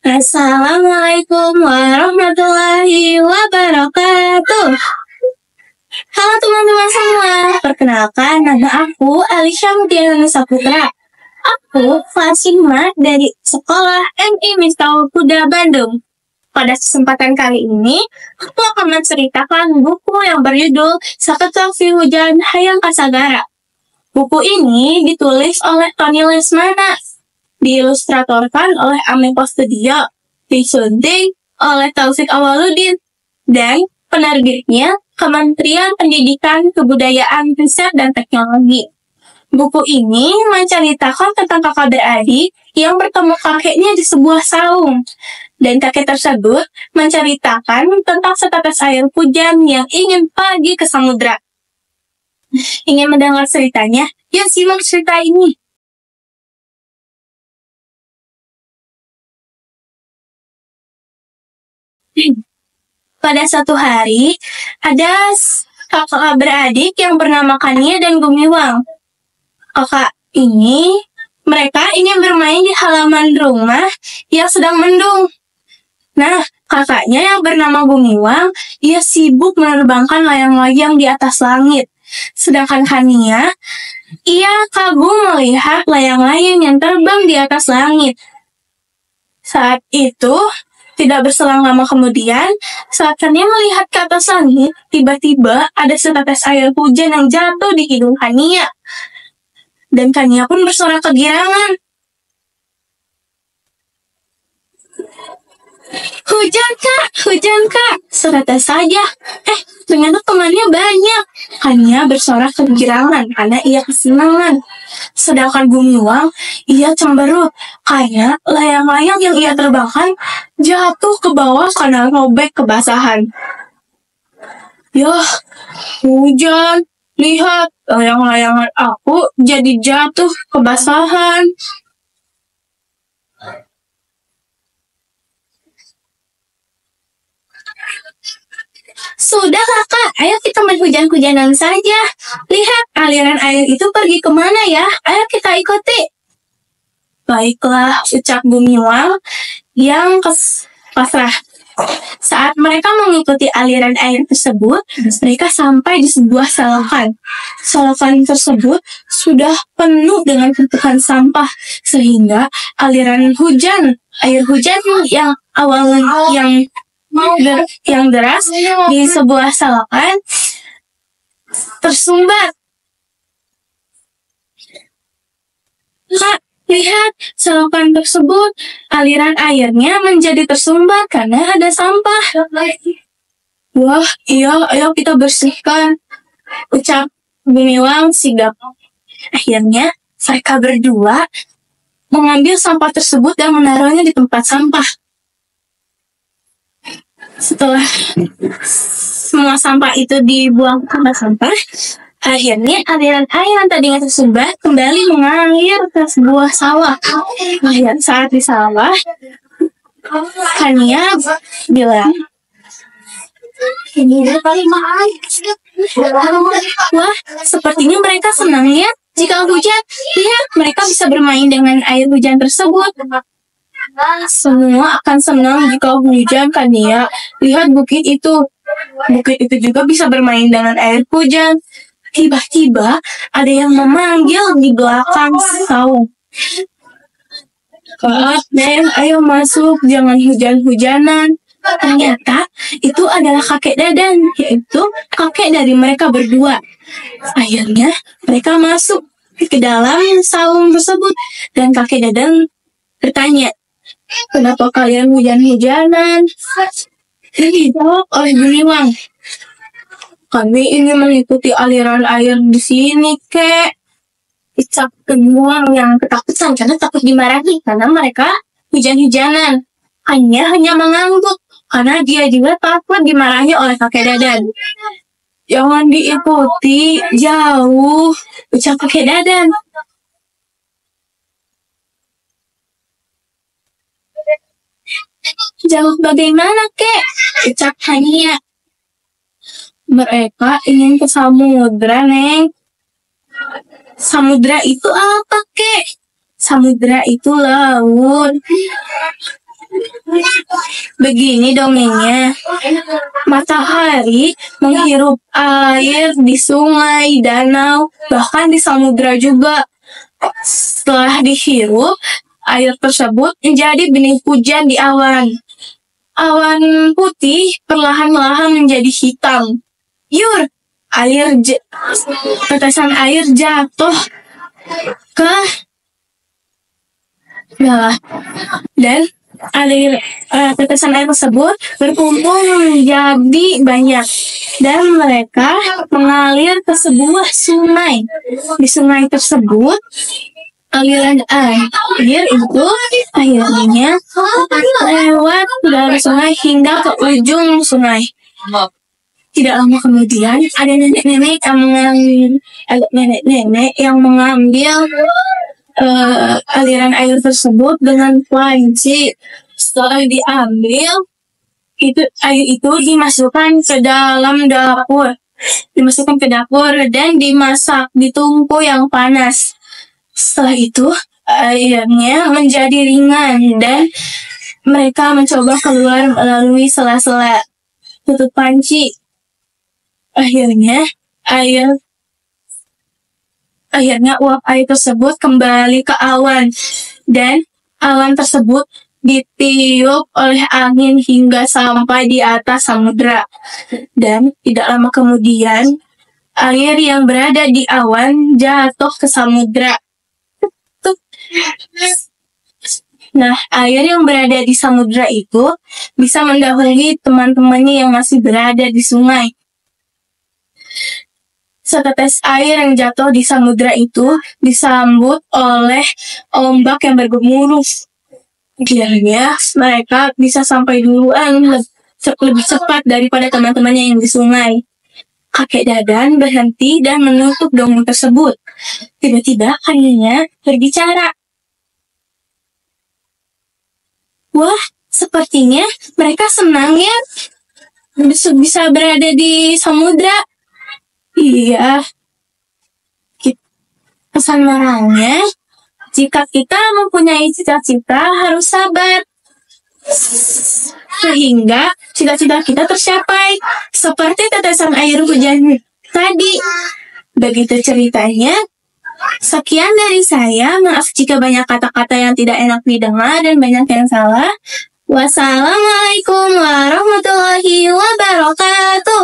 Assalamualaikum warahmatullahi wabarakatuh. Halo teman-teman semua, perkenalkan nama aku Alisha Mudiana Saputra. Aku kelas 5 dari Sekolah MI Miftahul Huda Bandung. Pada kesempatan kali ini, aku akan menceritakan buku yang berjudul Saketok Fi Hujan Hayang Kasagara. Buku ini ditulis oleh Tony Lesmana, diilustratorkan oleh Amiko Studio, disunting oleh Taufik Awaludin, dan penerbitnya Kementerian Pendidikan, Kebudayaan, Riset, dan Teknologi. Buku ini menceritakan tentang kakak beradik yang bertemu kakeknya di sebuah saung. Dan kakek tersebut menceritakan tentang setetes air hujan yang ingin pergi ke samudra. Ingin mendengar ceritanya? Yuk simak cerita ini. Pada suatu hari, ada kakak beradik yang bernama Kania dan Gumiwang. Kakak ini, mereka ingin bermain di halaman rumah yang sedang mendung. Nah, kakaknya yang bernama Gumiwang, ia sibuk menerbangkan layang-layang di atas langit. Sedangkan Kania, ia kagum melihat layang-layang yang terbang di atas langit. Saat itu, tidak berselang lama kemudian, saat Kania melihat ke atas langit, tiba-tiba ada setetes air hujan yang jatuh di hidung Kania. Dan Kania pun bersorak kegirangan. Hujan kak, setetes saja. Ternyata temannya banyak. Kania bersorak kegirangan karena ia kesenangan. Sedangkan Gumiwang, ia cemberut karena layang-layang yang ia terbangkan jatuh ke bawah karena robek kebasahan. Yah, hujan, lihat layang-layangan aku jadi jatuh kebasahan. Sudah kakak, ayo kita main hujan-hujanan saja. Lihat, aliran air itu pergi kemana ya? Ayo kita ikuti. Baiklah, ucap Gumiwang yang pasrah. Saat mereka mengikuti aliran air tersebut, mereka sampai di sebuah selokan. Selokan tersebut sudah penuh dengan tumpukan sampah, sehingga aliran air hujan yang awalnya yang deras di sebuah selokan tersumbat. Kak, lihat, selokan tersebut aliran airnya menjadi tersumbat karena ada sampah. Wah, iya, ayo kita bersihkan, ucap Gumiwang sigap. Akhirnya, mereka berdua mengambil sampah tersebut dan menaruhnya di tempat sampah. Setelah semua sampah itu dibuang ke tempat sampah, akhirnya aliran air yang tadinya tersumbat kembali mengalir ke sebuah sawah. Saat di sawah, Kania bilang, wah, sepertinya mereka senang ya jika hujan. Lihat, mereka bisa bermain dengan air hujan tersebut. Semua akan senang jika hujan, Kania. Lihat bukit itu juga bisa bermain dengan air hujan. Tiba-tiba ada yang memanggil di belakang saung. Kak, Neng, ayo masuk, jangan hujan-hujanan. Ternyata itu adalah kakek Dadan, yaitu kakek dari mereka berdua. Akhirnya mereka masuk ke dalam saung tersebut dan kakek Dadan bertanya, kenapa kalian hujan-hujanan? Dijawab oleh Gumiwang, kami ingin mengikuti aliran air di sini, kek. Ucap Gumiwang yang ketakutan karena takut dimarahi karena mereka hujan-hujanan. Hanya mengangguk karena dia juga takut dimarahi oleh kakek Dadan. Jangan diikuti, jauh, ucap kakek Dadan. Jauh bagaimana, kek? Ucap Hania. Mereka ingin ke samudra, Neng. Samudra itu apa, kek? Samudra itu laut. Begini dongengnya. Matahari menghirup air di sungai, danau, bahkan di samudra juga. Setelah dihirup, air tersebut menjadi benih hujan di awan. Awan putih perlahan-lahan menjadi hitam. Yur, tetesan air jatuh ke bawah. Dan tetesan air tersebut berkumpul menjadi banyak. Dan mereka mengalir ke sebuah sungai. Di sungai tersebut, aliran air itu akhirnya lewat dari sungai hingga ke ujung sungai. Tidak lama kemudian ada nenek-nenek yang mengambil aliran air tersebut dengan panci. Setelah diambil, air itu dimasukkan ke dalam dapur. Dan dimasak di tungku yang panas. Setelah itu, airnya menjadi ringan dan mereka mencoba keluar melalui sela-sela tutup panci. Akhirnya uap air tersebut kembali ke awan, dan awan tersebut ditiup oleh angin hingga sampai di atas samudra. Dan tidak lama kemudian, air yang berada di awan jatuh ke samudra. Nah, air yang berada di samudra itu bisa mendahului teman-temannya yang masih berada di sungai. Setetes air yang jatuh di samudra itu disambut oleh ombak yang bergemuruh. Akhirnya mereka bisa sampai duluan lebih cepat daripada teman-temannya yang di sungai. Kakek Dadan berhenti dan menutup dongeng tersebut. Tiba-tiba kakeknya berbicara. Wah, sepertinya mereka senang ya bisa berada di samudra. Iya. Pesan moralnya, jika kita mempunyai cita-cita harus sabar. Sehingga cita-cita kita tercapai. Seperti tetesan air hujan tadi. Begitu ceritanya. Sekian dari saya. Maaf jika banyak kata-kata yang tidak enak didengar dan banyak yang salah. Wassalamualaikum warahmatullahi wabarakatuh.